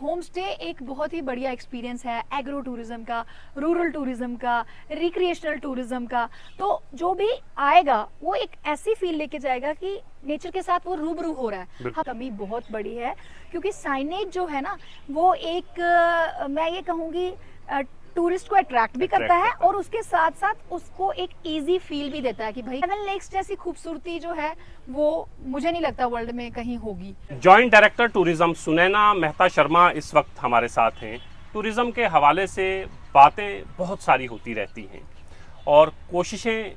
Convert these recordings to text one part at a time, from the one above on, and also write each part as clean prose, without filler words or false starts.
Home stay एक बहुत ही बढ़िया एक्सपीरियंस है एग्रो टूरिज्म का, रूरल टूरिज्म का, रिक्रिएशनल टूरिज्म का। तो जो भी आएगा वो एक ऐसी फील लेके जाएगा कि नेचर के साथ वो रूबरू हो रहा है। हाँ, कमी बहुत बड़ी है क्योंकि साइनेज जो है ना वो एक मैं ये कहूँगी टूरिस्ट को अट्रैक्ट भी करता है और उसके साथ साथ उसको एक इजी फील भी देता है कि भाई सेवन लेक्स जैसी खूबसूरती जो है वो मुझे नहीं लगता वर्ल्ड में कहीं होगी। Joint director tourism Sunaina Mehta Sharma इस वक्त हमारे साथ हैं। टूरिज्म के हवाले से बातें बहुत सारी होती रहती हैं और कोशिशें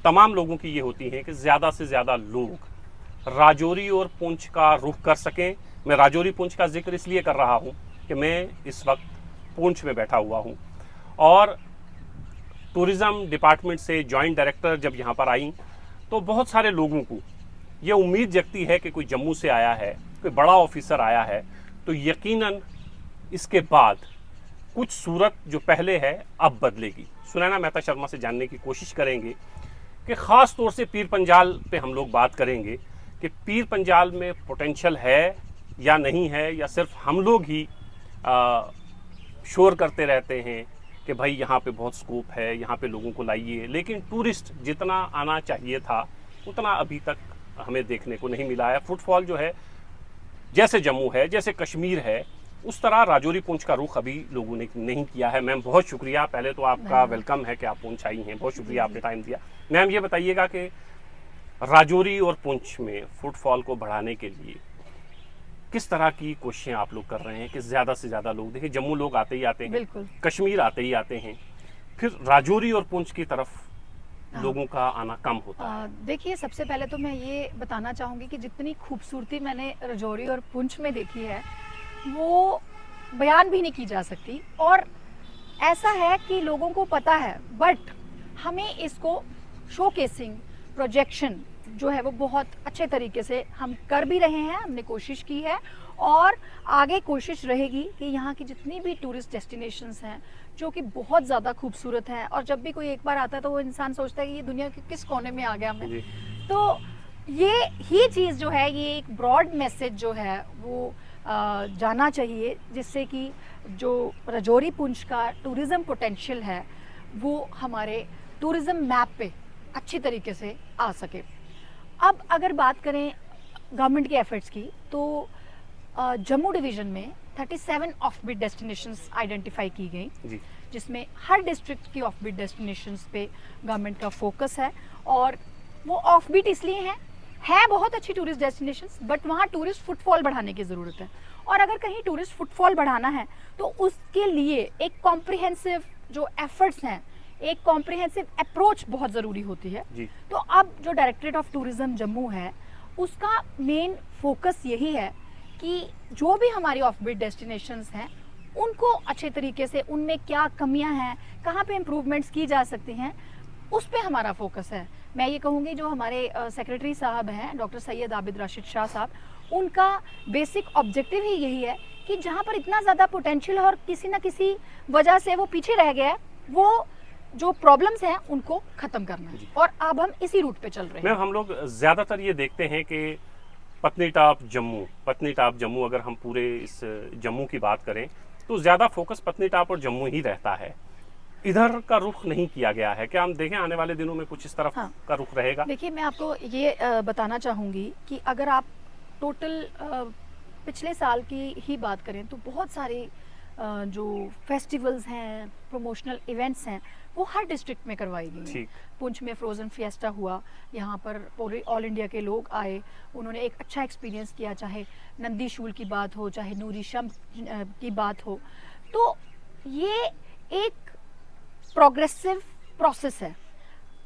तमाम लोगों की ये होती हैं कि ज़्यादा से ज़्यादा लोग राजौरी और पुंछ का रुख कर सकें। मैं राजौरी पुंछ का जिक्र इसलिए कर रहा हूँ कि मैं इस वक्त पुंछ में बैठा हुआ हूँ और टूरिज़्म डिपार्टमेंट से जॉइंट डायरेक्टर जब यहाँ पर आई तो बहुत सारे लोगों को ये उम्मीद जगती है कि कोई जम्मू से आया है, कोई बड़ा ऑफिसर आया है तो यकीनन इसके बाद कुछ सूरत जो पहले है अब बदलेगी। सुनैना मेहता शर्मा से जानने की कोशिश करेंगे कि ख़ास तौर से पीर पंजाल पे हम लोग बात करेंगे कि पीर पंजाल में पोटेंशियल है या नहीं है, या सिर्फ हम लोग ही शोर करते रहते हैं कि भाई यहाँ पे बहुत स्कोप है, यहाँ पे लोगों को लाइए, लेकिन टूरिस्ट जितना आना चाहिए था उतना अभी तक हमें देखने को नहीं मिला है। फुटफॉल जो है जैसे जम्मू है, जैसे कश्मीर है, उस तरह राजौरी पुंछ का रुख अभी लोगों ने नहीं किया है। मैम बहुत शुक्रिया, पहले तो आपका वेलकम है कि आप पुंछ आई हैं, बहुत शुक्रिया आपने टाइम दिया। मैम ये बताइएगा कि राजौरी और पुंछ में फुटफॉल को बढ़ाने के लिए किस तरह की कोशिशें आप लोग कर रहे हैं कि ज़्यादा से ज़्यादा लोग, देखिए जम्मू लोग आते ही आते हैं, कश्मीर आते ही आते हैं, फिर राजौरी और पुंछ की तरफ लोगों का आना कम होता है। देखिए सबसे पहले तो मैं ये बताना चाहूँगी कि जितनी खूबसूरती मैंने राजौरी और पुंछ में देखी है वो बयान भी नहीं की जा सकती। और ऐसा है कि लोगों को पता है बट हमें इसको शोकेसिंग प्रोजेक्शन जो है वो बहुत अच्छे तरीके से हम कर भी रहे हैं, हमने कोशिश की है और आगे कोशिश रहेगी कि यहाँ की जितनी भी टूरिस्ट डेस्टिनेशंस हैं जो कि बहुत ज़्यादा खूबसूरत हैं, और जब भी कोई एक बार आता है तो वो इंसान सोचता है कि ये दुनिया के किस कोने में आ गया मैं। तो ये ही चीज़ जो है, ये एक ब्रॉड मैसेज जो है वो जाना चाहिए, जिससे कि जो राजौरी पुंछ का टूरिज़्म पोटेंशियल है वो हमारे टूरिज़्म मैप पे अच्छी तरीके से आ सके। अब अगर बात करें गवर्नमेंट के एफर्ट्स की तो जम्मू डिवीज़न में 37 ऑफ बीट डेस्टिनेशंस आइडेंटिफाई की गई, जिसमें हर डिस्ट्रिक्ट की ऑफ बीट डेस्टिनेशंस पे गवर्नमेंट का फोकस है। और वो ऑफ बीट इसलिए है बहुत अच्छी टूरिस्ट डेस्टिनेशंस, बट वहाँ टूरिस्ट फुटफॉल बढ़ाने की ज़रूरत है। और अगर कहीं टूरिस्ट फुटफॉल बढ़ाना है तो उसके लिए एक कॉम्प्रिहेंसिव जो एफर्ट्स हैं, एक कॉम्प्रिहेंसिव अप्रोच बहुत ज़रूरी होती है। तो अब जो डायरेक्टरेट ऑफ टूरिज्म जम्मू है उसका मेन फोकस यही है कि जो भी हमारी ऑफ बीट डेस्टिनेशंस हैं उनको अच्छे तरीके से, उनमें क्या कमियां हैं, कहाँ पे इम्प्रूवमेंट्स की जा सकती हैं, उस पे हमारा फोकस है। मैं ये कहूँगी जो हमारे सेक्रेटरी साहब हैं डॉक्टर सैयद आबिद राशिद शाह साहब, उनका बेसिक ऑब्जेक्टिव ही यही है कि जहाँ पर इतना ज़्यादा पोटेंशियल है और किसी न किसी वजह से वो पीछे रह गया है, वो जो प्रॉब्लम्स हैं उनको खत्म करना है, और अब हम इसी रूट पे चल रहे हैं। मैम हम लोग ज़्यादातर ये देखते हैं कि पत्नीटाप जम्मू अगर हम पूरे इस जम्मू की बात करें तो ज़्यादा फोकस पत्नीटाप और जम्मू ही रहता है, इधर का रुख नहीं किया गया है। क्या हम देखें आने वाले दिनों में कुछ इस तरफ का रुख रहेगा? देखिए मैं आपको ये बताना चाहूँगी कि अगर आप टोटल पिछले साल की ही बात करें तो बहुत सारे जो फेस्टिवल्स हैं, प्रमोशनल इवेंट्स हैं, वो हर डिस्ट्रिक्ट में करवाई गई। पुंछ में फ्रोज़न फिएस्टा हुआ, यहाँ पर पूरे ऑल इंडिया के लोग आए, उन्होंने एक अच्छा एक्सपीरियंस किया, चाहे नंदी शूल की बात हो, चाहे नूरी शम की बात हो। तो ये एक प्रोग्रेसिव प्रोसेस है।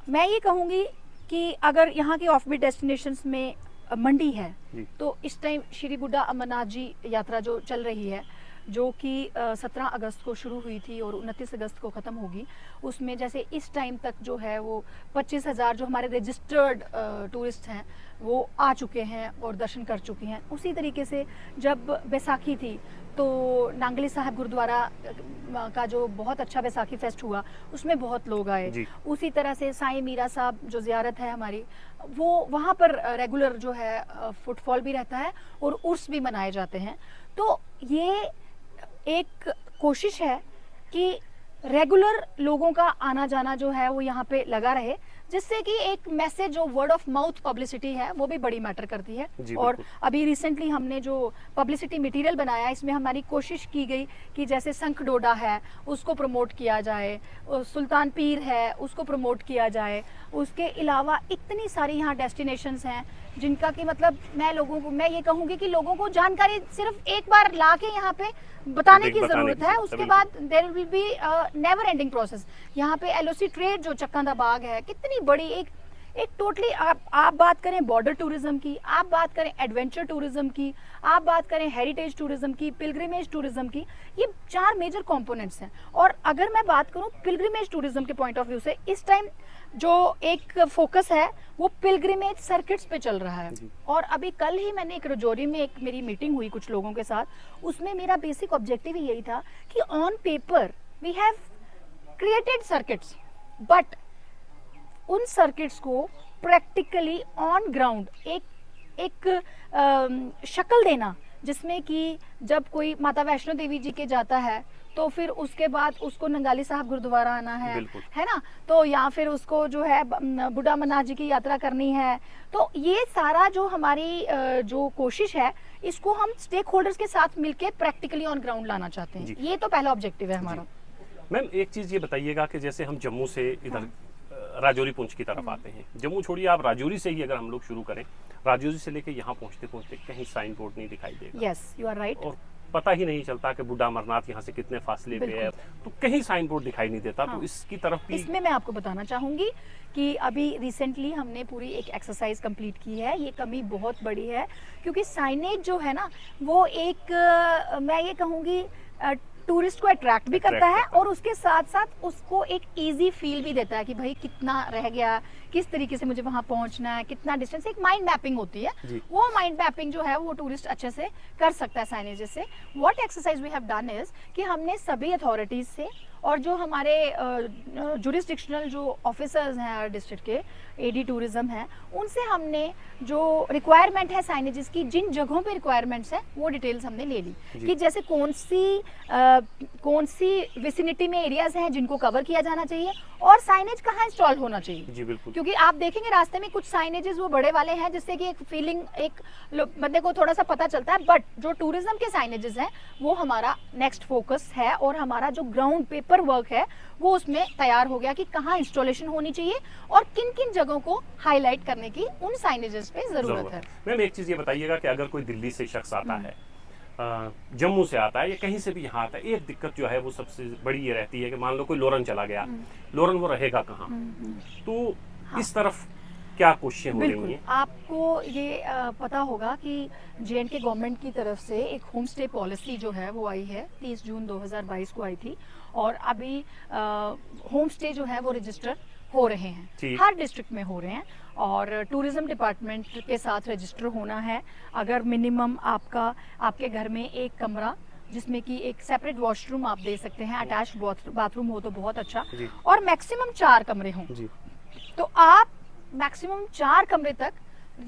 मैं ये कहूँगी कि अगर यहाँ की ऑफ बीट डेस्टिनेशंस में मंडी है तो इस टाइम श्री बुड्ढा अमरनाथ जी यात्रा जो चल रही है, जो कि 17 अगस्त को शुरू हुई थी और 29 अगस्त को ख़त्म होगी, उसमें जैसे इस टाइम तक जो है वो 25,000 जो हमारे रजिस्टर्ड टूरिस्ट हैं वो आ चुके हैं और दर्शन कर चुके हैं। उसी तरीके से जब बैसाखी थी तो नांगली साहब गुरुद्वारा का जो बहुत अच्छा बैसाखी फेस्ट हुआ उसमें बहुत लोग आए। उसी तरह से साईं मीरा साहब जो ज़ियारत है हमारी, वो वहाँ पर रेगुलर जो है फुटफॉल भी रहता है और उर्स भी मनाए जाते हैं। तो ये एक कोशिश है कि रेगुलर लोगों का आना जाना जो है वो यहाँ पे लगा रहे, जिससे कि एक मैसेज जो वर्ड ऑफ माउथ पब्लिसिटी है वो भी बड़ी मैटर करती है। जी, और बिल्कुल। अभी रिसेंटली हमने जो पब्लिसिटी मटेरियल बनाया, इसमें हमारी कोशिश की गई कि जैसे शंख डोडा है उसको प्रमोट किया जाए, सुल्तान पीर है उसको प्रमोट किया जाए, उसके अलावा इतनी सारी यहाँ डेस्टिनेशंस हैं जिनका कि मतलब मैं ये कहूँगी कि लोगों को जानकारी सिर्फ एक बार ला के यहाँ पे बताने की ज़रूरत है, उसके बाद there will be never ending process. यहाँ पे एलओसी ट्रेड जो चक्कांदा बाग है, कितनी बड़ी एक टोटली आप बात करें बॉर्डर टूरिज्म की, आप बात करें एडवेंचर टूरिज्म की, आप बात करें हेरिटेज टूरिज्म की, पिलग्रिमेज टूरिज्म की, ये 4 मेजर कंपोनेंट्स हैं। और अगर मैं बात करूं पिलग्रिमेज टूरिज्म के पॉइंट ऑफ व्यू से, इस टाइम जो एक फोकस है वो पिलग्रिमेज सर्किट्स पे चल रहा है। और अभी कल ही मैंने एक रजौरी में एक मेरी मीटिंग हुई कुछ लोगों के साथ, उसमें मेरा बेसिक ऑब्जेक्टिव ही यही था कि on paper we have created circuits, but उन सर्किट्स को प्रैक्टिकली ऑन ग्राउंड एक शक्ल देना, जिसमें कि जब कोई माता वैष्णो देवी जी के जाता है तो फिर उसके बाद उसको नंगाली साहब गुरुद्वारा आना है ना, तो या फिर उसको जो है बुढ़ा अमरनाथ जी की यात्रा करनी है। तो ये सारा जो हमारी जो कोशिश है, इसको हम स्टेक होल्डर्स के साथ मिलकर प्रैक्टिकली ऑन ग्राउंड लाना चाहते हैं। ये तो पहला ऑब्जेक्टिव है हमारा। मैम एक चीज़ ये बताइएगा कि जैसे हम जम्मू से इधर राजौरी पुंछ की तरफ आते हैं, जम्मू छोड़िए आप राजौरी से ही अगर हम लोग शुरू करें, राजौरी से लेके यहाँ पहुँचते पहुँचते कहीं साइन बोर्ड नहीं दिखाई देगा। Yes, you are right. और पता ही नहीं चलता कि बुढ़ा अमरनाथ यहाँ से कितने फासले पे है, तो कहीं साइन बोर्ड दिखाई नहीं देता। तो इसकी तरफ भी इसमें मैं आपको बताना चाहूंगी कि अभी रिसेंटली हमने पूरी एक एक्सरसाइज कंप्लीट की है। ये कमी बहुत बड़ी है क्योंकि साइनेज जो है ना वो एक मैं ये कहूँगी टूरिस्ट को अट्रैक्ट भी करता है और उसके साथ साथ उसको एक इजी फील भी देता है कि भाई कितना रह गया, किस तरीके से मुझे वहां पहुंचना है, कितना डिस्टेंस, एक माइंड मैपिंग होती है। वो माइंड मैपिंग जो है वो टूरिस्ट अच्छे से कर सकता है साइनेजेस से। What exercise we have done is कि हमने सभी अथॉरिटीज से और जो हमारे जुरिस्डिक्शनल जो ऑफिसर्स हैं हर डिस्ट्रिक्ट के, एडी टूरिज्म है, उनसे हमने जो रिक्वायरमेंट है साइनेजेस की, जिन जगहों पे रिक्वायरमेंट्स है वो डिटेल्स हमने ले ली कि जैसे कौन सी विसिनिटी में एरियाज हैं जिनको कवर किया जाना चाहिए और साइनेज कहाँ इंस्टॉल होना चाहिए। जी बिल्कुल। क्योंकि आप देखेंगे रास्ते में कुछ साइनेजेस वो बड़े वाले हैं जिससे कि एक फीलिंग, एक बंदे को थोड़ा सा पता चलता है, बट जो टूरिज्म के साइनेजेस हैं वो हमारा नेक्स्ट फोकस है और हमारा जो ग्राउंड पेपर वर्क है वो उसमें तैयार हो गया कि कहाँ इंस्टॉलेशन होनी चाहिए और किन किन जगहों को हाईलाइट करने की उन साइनेजेस पे जरूरत है। मैम एक चीज ये बताइएगा कि अगर कोई दिल्ली से शख्स आता है, जम्मू से आता है या कहीं से भी यहाँ आता है, एक दिक्कत जो है वो सबसे बड़ी ये रहती है कि मान लो कोई लोरन चला गया, लोरन वो रहेगा कहाँ, तो इस तरफ क्या कोशिशें हो रही हैं? आपको ये पता होगा कि जे&के गवर्नमेंट की तरफ से एक होम स्टे पॉलिसी जो है वो आई है, 30 जून 2022 को आई थी और अभी होम स्टे जो है वो रजिस्टर हो रहे हैं, हर डिस्ट्रिक्ट में हो रहे हैं और टूरिज्म डिपार्टमेंट के साथ रजिस्टर होना है। अगर मिनिमम आपके घर में एक कमरा जिसमें कि एक सेपरेट वॉशरूम आप दे सकते हैं, अटैच बाथरूम हो तो बहुत अच्छा, और मैक्सिमम 4 कमरे हों, तो आप मैक्सिमम 4 कमरे तक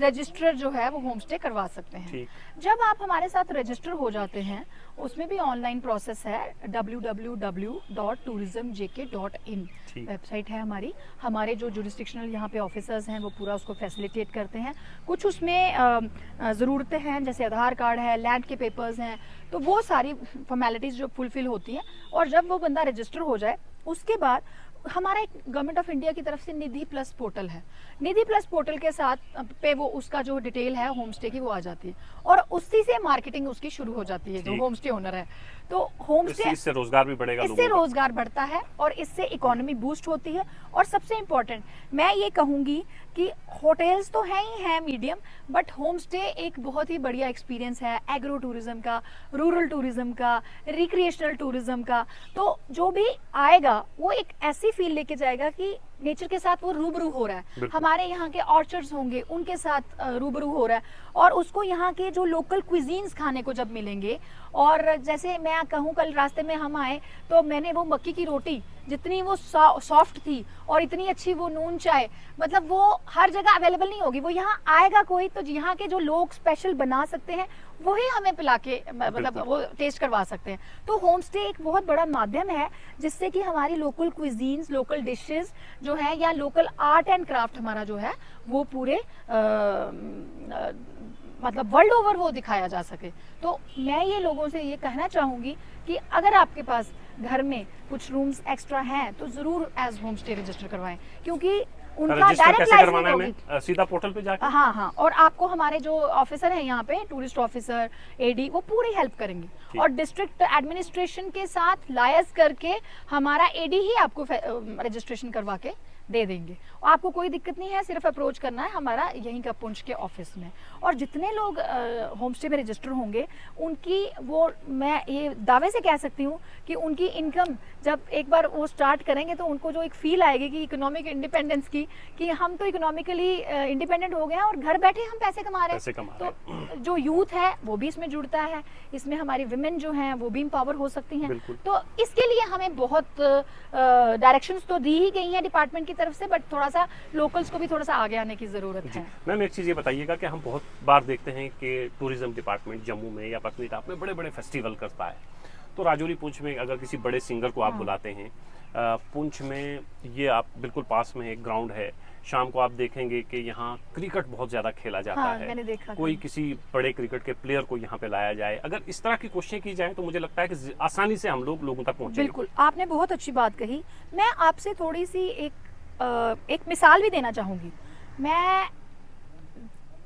रजिस्टर जो है वो होम स्टे करवा सकते हैं। जब आप हमारे साथ रजिस्टर हो जाते हैं, उसमें भी ऑनलाइन प्रोसेस है, www.tourismjk.in वेबसाइट है हमारी। हमारे जो जुरिस्डिक्शनल यहाँ पे ऑफिसर्स हैं वो पूरा उसको फैसिलिटेट करते हैं। कुछ उसमें ज़रूरतें हैं जैसे आधार कार्ड है, लैंड के पेपर्स हैं, तो वो सारी फॉर्मेलिटीज़ जो फुलफिल होती हैं और जब वो बंदा रजिस्टर हो जाए उसके बाद हमारा एक गवर्नमेंट ऑफ इंडिया की तरफ से निधि प्लस पोर्टल है। निधि प्लस पोर्टल के साथ पे वो उसका जो डिटेल है होम स्टे की वो आ जाती है और उसी से मार्केटिंग उसकी शुरू हो जाती है जो होम स्टे ओनर है। तो होम स्टे, इससे रोजगार भी बढ़ेगा, इससे रोजगार बढ़ता है और इससे इकोनॉमी बूस्ट होती है। और सबसे इम्पोर्टेंट मैं ये कहूँगी कि होटल्स तो हैं ही हैं मीडियम, बट होम स्टे एक बहुत ही बढ़िया एक्सपीरियंस है एग्रो टूरिज्म का, रूरल टूरिज्म का, रिक्रिएशनल टूरिज्म का। तो जो भी आएगा वो एक ऐसी फील लेके जाएगा कि नेचर के साथ वो रूबरू हो रहा है, हमारे यहाँ के ऑर्चर्ड्स होंगे उनके साथ रूबरू हो रहा है और उसको यहाँ के जो लोकल क्विजीन्स खाने को जब मिलेंगे। और जैसे मैं कहूँ कल रास्ते में हम आए तो मैंने वो मक्की की रोटी जितनी वो सॉफ्ट थी और इतनी अच्छी वो नून चाय, मतलब वो हर जगह अवेलेबल नहीं होगी, वो यहाँ आएगा कोई तो यहाँ के जो लोग स्पेशल बना सकते हैं वही हमें पिला के मतलब बिल्कुल। वो टेस्ट करवा सकते हैं। तो होम स्टे एक बहुत बड़ा माध्यम है जिससे कि हमारी लोकल क्विजीन्स, लोकल डिशेस जो है या लोकल आर्ट एंड क्राफ्ट हमारा जो है वो पूरे मतलब वर्ल्ड ओवर वो दिखाया जा सके। तो मैं ये लोगों से ये कहना चाहूँगी कि अगर आपके पास घर में कुछ रूम्स एक्स्ट्रा हैं तो ज़रूर एज होम स्टे रजिस्टर करवाएं, क्योंकि उनका रजिस्टर डायरेक्ट कैसे करवाना है लाइसेंस हमें? सीधा पोर्टल पे जाके? हाँ हाँ, और आपको हमारे जो ऑफिसर हैं यहाँ पे, टूरिस्ट ऑफिसर, एडी, वो पूरी हेल्प करेंगे। ठीक। और डिस्ट्रिक्ट एडमिनिस्ट्रेशन के साथ लायस करके हमारा एडी ही आपको रजिस्ट्रेशन करवा के दे देंगे। और आपको कोई दिक्कत नहीं है, सिर्फ अप्रोच करना है हमारा यहीं का पुंछ के ऑफिस में। और जितने लोग होम स्टे में रजिस्टर होंगे उनकी वो, मैं ये दावे से कह सकती हूँ कि उनकी इनकम जब एक बार वो स्टार्ट करेंगे तो उनको जो एक फील आएगी कि इकोनॉमिक इंडिपेंडेंस की, कि हम तो इकोनॉमिकली इंडिपेंडेंट हो गए हैं और घर बैठे हम पैसे कमा रहे हैं। तो जो यूथ है वो भी इसमें जुड़ता है, इसमें हमारी विमेन जो हैं वो भी एम्पावर हो सकती हैं। बिल्कुल। तो इसके लिए हमें बहुत डायरेक्शंस तो दी ही गई हैं डिपार्टमेंट की तरफ से, बट थोड़ा सा लोकल्स को भी थोड़ा सा आगे आने की ज़रूरत जी है। मैम, एक चीज़ ये बताइएगा कि हम बहुत बार देखते हैं कि टूरिज्म डिपार्टमेंट जम्मू में या पत्नीटॉप में बड़े बड़े फेस्टिवल करता है। तो राजौरी पुंछ में अगर किसी बड़े सिंगर को आप हाँ। बुलाते हैं, पुंछ में ये आप बिल्कुल पास में एक ग्राउंड है, शाम को आप देखेंगे कि यहाँ क्रिकेट बहुत ज़्यादा खेला जाता हाँ, है। मैंने देखा था। कोई किसी बड़े क्रिकेट के प्लेयर को यहाँ पे लाया जाए, अगर इस तरह की कोशिशें की जाए तो मुझे लगता है कि आसानी से हम लोगों तक पहुँचेंगे। बिल्कुल, आपने बहुत अच्छी बात कही। मैं आपसे थोड़ी सी एक मिसाल भी देना चाहूँगी। मैं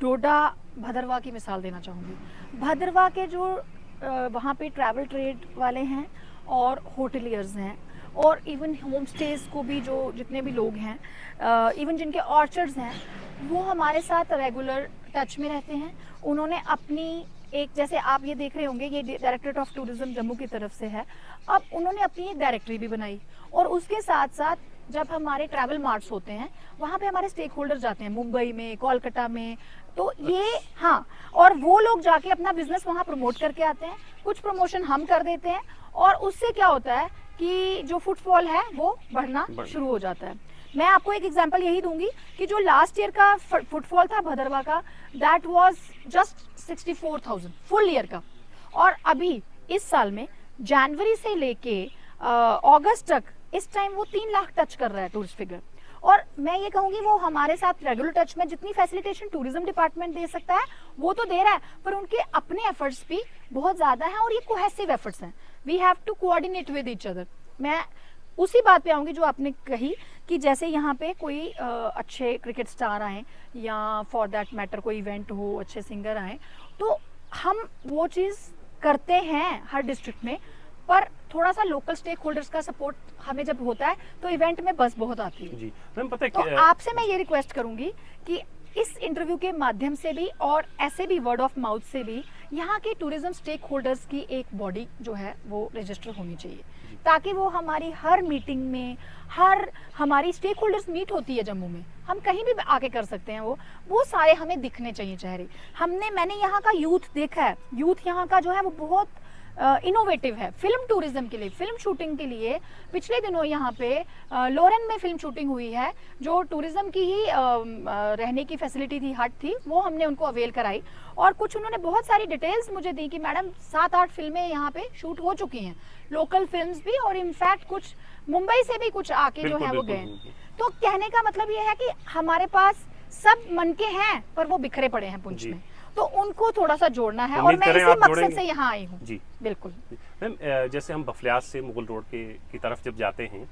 डोडा भदरवा की मिसाल देना चाहूँगी। भदरवा के जो वहाँ पे ट्रैवल ट्रेड वाले हैं और होटलियर्स हैं और इवन होम स्टेज को भी जो जितने भी लोग हैं, इवन जिनके ऑर्चर्ड्स हैं, वो हमारे साथ रेगुलर टच में रहते हैं। उन्होंने अपनी एक, जैसे आप ये देख रहे होंगे, ये डायरेक्टरेट ऑफ टूरिज्म जम्मू की तरफ से है, अब उन्होंने अपनी एक डायरेक्टरी भी बनाई। और उसके साथ साथ जब हमारे ट्रैवल मार्ट्स होते हैं वहाँ पे हमारे स्टेक होल्डर जाते हैं, मुंबई में, कोलकाता में, तो ये हाँ, और वो लोग जाके अपना बिजनेस वहाँ प्रमोट करके आते हैं। कुछ प्रमोशन हम कर देते हैं और उससे क्या होता है कि जो फुटफॉल है वो बढ़ना शुरू हो जाता है। मैं आपको एक एग्जांपल यही दूंगी कि जो लास्ट ईयर का फुटफॉल था भदरवा का, that was just 64,000 full year का। और अभी इस साल में जनवरी से लेके अगस्त तक इस टाइम वो 3 लाख टच कर रहा है टूरिस्ट फिगर। और मैं ये कहूंगी वो हमारे साथ रेगुलर टच में, जितनी फैसिलिटेशन टूरिज्म डिपार्टमेंट दे सकता है वो तो दे रहा है, पर उनके अपने एफर्ट्स भी बहुत ज्यादा हैं और ये कोहेसिव एफर्ट्स हैं। We have to coordinate with each other. मैं उसी बात पे आऊंगी जो आपने कही कि जैसे यहाँ पे कोई अच्छे क्रिकेट स्टार आए या फॉर दैट मैटर कोई इवेंट हो, अच्छे सिंगर आए, तो हम वो चीज़ करते हैं हर डिस्ट्रिक्ट में, पर थोड़ा सा लोकल स्टेक होल्डर्स का सपोर्ट हमें जब होता है तो इवेंट में बस बहुत आती है। जी मैम, पता है तो आपसे मैं ये रिक्वेस्ट करूंगी कि इस इंटरव्यू के माध्यम से भी और ऐसे भी वर्ड ऑफ माउथ से भी यहाँ के टूरिज्म स्टेक होल्डर्स की एक बॉडी जो है वो रजिस्टर होनी चाहिए, ताकि वो हमारी हर मीटिंग में, हर हमारी स्टेक होल्डर्स मीट होती है जम्मू में, हम कहीं भी आके कर सकते हैं, वो सारे हमें दिखने चाहिए चेहरे। मैंने यहाँ का यूथ देखा है, यूथ यहाँ का जो है वो बहुत इनोवेटिव है फिल्म टूरिज्म के लिए, फिल्म शूटिंग के लिए। पिछले दिनों यहाँ पे लोरेन में फिल्म शूटिंग हुई है, जो टूरिज्म की ही रहने की फैसिलिटी थी, हट थी, वो हमने उनको अवेल कराई। और कुछ उन्होंने बहुत सारी डिटेल्स मुझे दी कि मैडम 7-8 फिल्में यहाँ पे शूट हो चुकी हैं, लोकल फिल्म्स भी, और इनफैक्ट कुछ मुंबई से भी कुछ आके जो है वो गए। तो कहने का मतलब ये है कि हमारे पास सब मन के हैं पर वो बिखरे पड़े हैं पुंछ में, तो उनको थोड़ा सा जोड़ना है और मैं इसी मकसद से यहाँ आई हूँ। जी बिल्कुल मैम, जैसे हम बफलियाज से मुगल रोड की तरफ जब जाते हैं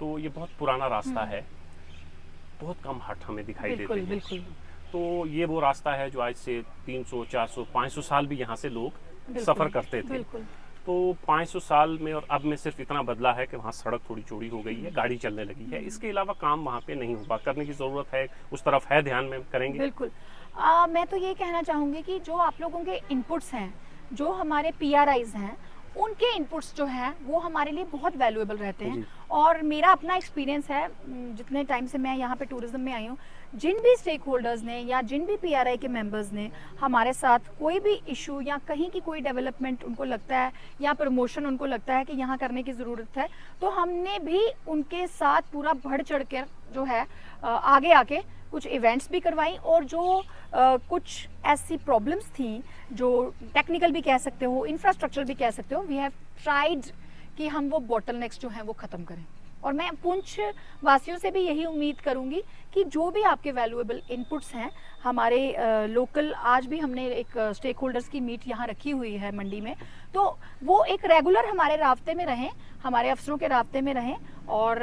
तो ये बहुत पुराना रास्ता है, बहुत कम हट हमें दिखाई देते हैं। बिल्कुल। तो ये वो रास्ता है जो आज से 300, 400, 500 साल भी यहाँ से लोग सफर करते थे। तो 500 साल में और अब में सिर्फ इतना बदला है कि वहाँ सड़क थोड़ी चौड़ी हो गई है, गाड़ी चलने लगी है। इसके अलावा काम वहाँ पे नहीं हुआ, करने की जरूरत है, उस तरफ है ध्यान में करेंगे। बिल्कुल। मैं तो ये कहना चाहूँगी कि जो आप लोगों के इनपुट्स हैं, जो हमारे PRIs हैं, उनके इनपुट्स जो हैं वो हमारे लिए बहुत वैल्यूएबल रहते हैं। और मेरा अपना एक्सपीरियंस है, जितने टाइम से मैं यहाँ पे टूरिज्म में आई हूँ, जिन भी स्टेक होल्डर्स ने या जिन भी पीआरआई के मेंबर्स ने हमारे साथ कोई भी इशू या कहीं की कोई डेवलपमेंट उनको लगता है या प्रमोशन उनको लगता है कि यहाँ करने की ज़रूरत है, तो हमने भी उनके साथ पूरा बढ़ चढ़ कर जो है आगे आके कुछ इवेंट्स भी करवाई, और जो कुछ ऐसी प्रॉब्लम्स थी जो टेक्निकल भी कह सकते हो, इंफ्रास्ट्रक्चर भी कह सकते हो, वी हैव ट्राइड कि हम वो बॉटलनेक्स जो हैं वो ख़त्म करें। और मैं पुंछ वासियों से भी यही उम्मीद करूंगी कि जो भी आपके वैल्यूएबल इनपुट्स हैं हमारे लोकल, आज भी हमने एक स्टेक होल्डर्स की मीट यहाँ रखी हुई है मंडी में, तो वो एक रेगुलर हमारे राब्ते में रहें, हमारे अफसरों के राब्ते में रहें। और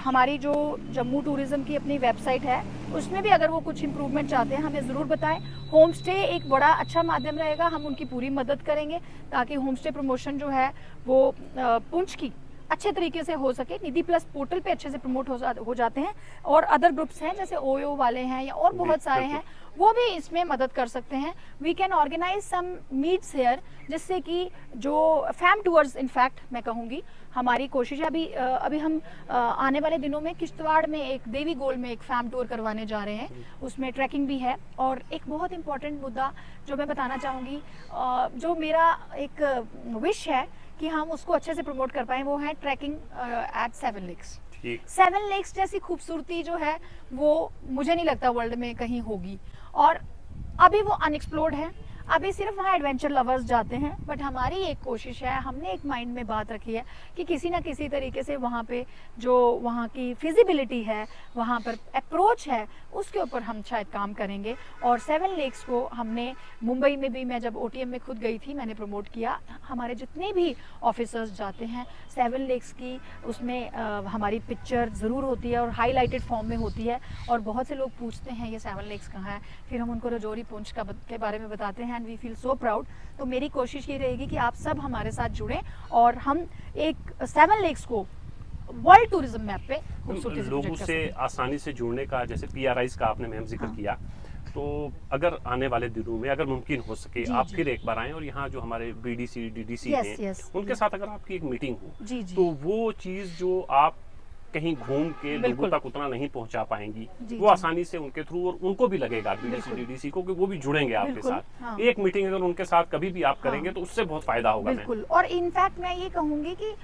हमारी जो जम्मू टूरिज्म की अपनी वेबसाइट है उसमें भी अगर वो कुछ इम्प्रूवमेंट चाहते हैं हमें ज़रूर बताएं। होम स्टे एक बड़ा अच्छा माध्यम रहेगा, हम उनकी पूरी मदद करेंगे ताकि होम स्टे प्रमोशन जो है वो पुंछ की अच्छे तरीके से हो सके। निधि प्लस पोर्टल पे अच्छे से प्रमोट हो जाते हैं, और अदर ग्रुप्स हैं जैसे ओयो वाले हैं या और बहुत सारे हैं, वो भी इसमें मदद कर सकते हैं। We can organise some meets here, जिससे कि जो फैम टूर्स, इनफैक्ट मैं कहूँगी हमारी कोशिश है अभी हम आने वाले दिनों में किश्तवाड़ में एक देवी गोल में एक फैम टूर करवाने जा रहे हैं, उसमें ट्रैकिंग भी है। और एक बहुत इंपॉर्टेंट मुद्दा जो मैं बताना चाहूँगी, जो मेरा एक विश है कि हम उसको अच्छे से प्रमोट कर पाएं, वो है ट्रैकिंग एट 7 लेक्स। 7 लेक्स जैसी खूबसूरती जो है वो मुझे नहीं लगता वर्ल्ड में कहीं होगी, और अभी वो अनएक्सप्लोर्ड है, अभी सिर्फ वहाँ एडवेंचर लवर्स जाते हैं। बट हमारी एक कोशिश है, हमने एक माइंड में बात रखी है कि किसी ना किसी तरीके से वहाँ पे जो वहाँ की फिजिबिलिटी है, वहाँ पर अप्रोच है, उसके ऊपर हम शायद काम करेंगे। और 7 लेक्स को हमने मुंबई में भी, मैं जब ओटीएम में खुद गई थी, मैंने प्रमोट किया। हमारे जितने भी ऑफिसर्स जाते हैं 7 लेक्स की, उसमें हमारी पिक्चर ज़रूर होती है और हाईलाइटेड फॉर्म में होती है। और बहुत से लोग पूछते हैं ये 7 लेक्स कहाँ है, फिर हम उनको रजौरी पुंछ के बारे में बताते हैं, and we feel so proud. तो मेरी कोशिश ये रहेगी कि आप सब हमारे साथ जुड़ें और हम एक 7 लेक्स को वर्ल्ड टूरिज्म मैप पे खूबसूरती से लोगों से आसानी से जुड़ने का, जैसे पीआरआईज का आपने मैम जिक्र किया, तो अगर आने वाले दिनों में अगर मुमकिन हो सके आप फिर एक बार आएं और यहाँ जो हमारे बीडीसी डीडीसी हैं उनके साथ अगर आपकी एक मीटिंग हो, तो वो चीज़ जो आप कहीं घूम के लोगों तक उतना नहीं पहुंचा पाएंगी, वो आसानी से उनके थ्रू, और उनको भी लगेगा बीडीसी डीडीसी को कि वो भी जुड़ेंगे आपके साथ। हाँ। एक मीटिंग अगर उनके साथ कभी भी आप करेंगे तो उससे बहुत फायदा होगा। बिल्कुल। और इनफैक्ट मैं ये कहूँगी कि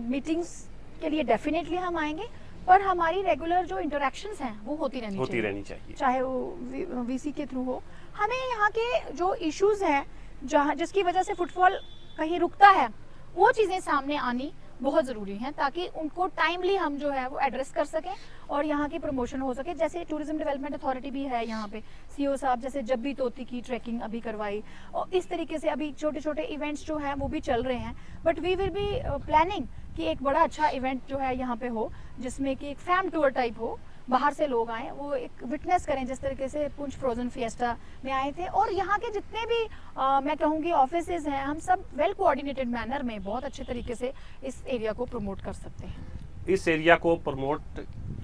मीटिंग्स के लिए डेफिनेटली हम आएंगे, पर हमारी रेगुलर जो इंटरेक्शंस हैं वो होती रहनी चाहिए, चाहे वो वीसी के थ्रू हो। हमें यहाँ के जो इश्यूज हैं जहाँ जिसकी वजह से फुटफॉल कहीं रुकता है, वो चीज़ें सामने आनी बहुत ज़रूरी हैं ताकि उनको टाइमली हम जो है वो एड्रेस कर सकें और यहाँ की प्रमोशन हो सके। जैसे टूरिज्म डेवलपमेंट अथॉरिटी भी है यहाँ पे, सीओ साहब जैसे जब भी तोती की ट्रैकिंग अभी करवाई, और इस तरीके से अभी छोटे छोटे इवेंट्स जो हैं वो भी चल रहे हैं। But we will be planning कि एक बड़ा अच्छा इवेंट जो है यहाँ पे हो, जिसमें कि एक फैम टूर टाइप हो, बाहर से लोग आए, वो एक विटनेस करें जिस तरीके से पुंछ फ्रोजन फिएस्टा में आए थे। और यहाँ के जितने भी मैं कहूँगी ऑफिसेज हैं, हम सब वेल कोऑर्डिनेटेड मैनर में बहुत अच्छे तरीके से इस एरिया को प्रमोट कर सकते हैं। इस एरिया को प्रमोट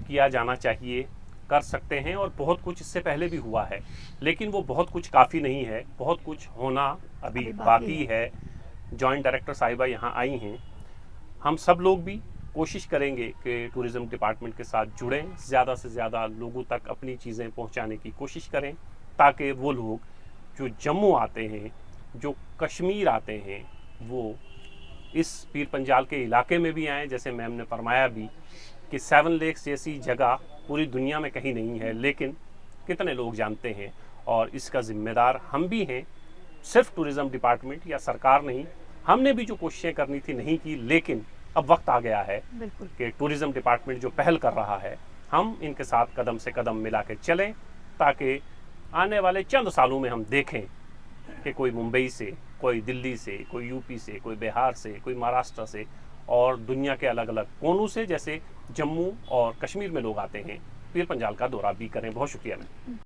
किया जाना चाहिए, कर सकते हैं, और बहुत कुछ इससे पहले भी हुआ है, लेकिन वो बहुत कुछ काफ़ी नहीं है, बहुत कुछ होना अभी बाकी है। जॉइंट डायरेक्टर साहिबा यहाँ आई हैं, हम सब लोग भी कोशिश करेंगे कि टूरिज़्म डिपार्टमेंट के साथ जुड़ें, ज़्यादा से ज़्यादा लोगों तक अपनी चीज़ें पहुंचाने की कोशिश करें, ताकि वो लोग जो जम्मू आते हैं, जो कश्मीर आते हैं, वो इस पीर पंजाल के इलाके में भी आएँ। जैसे मैम ने फरमाया भी कि 7 लेक्स जैसी जगह पूरी दुनिया में कहीं नहीं है, लेकिन कितने लोग जानते हैं, और इसका ज़िम्मेदार हम भी हैं, सिर्फ टूरिज़्म डिपार्टमेंट या सरकार नहीं। हमने भी जो कोशिशें करनी थी नहीं की, लेकिन अब वक्त आ गया है कि टूरिज़्म डिपार्टमेंट जो पहल कर रहा है, हम इनके साथ कदम से कदम मिला के चलें, ताकि आने वाले चंद सालों में हम देखें कि कोई मुंबई से, कोई दिल्ली से, कोई यूपी से, कोई बिहार से, कोई महाराष्ट्र से, और दुनिया के अलग अलग कोनों से, जैसे जम्मू और कश्मीर में लोग आते हैं, पीर पंजाल का दौरा भी करें। बहुत शुक्रिया मैम।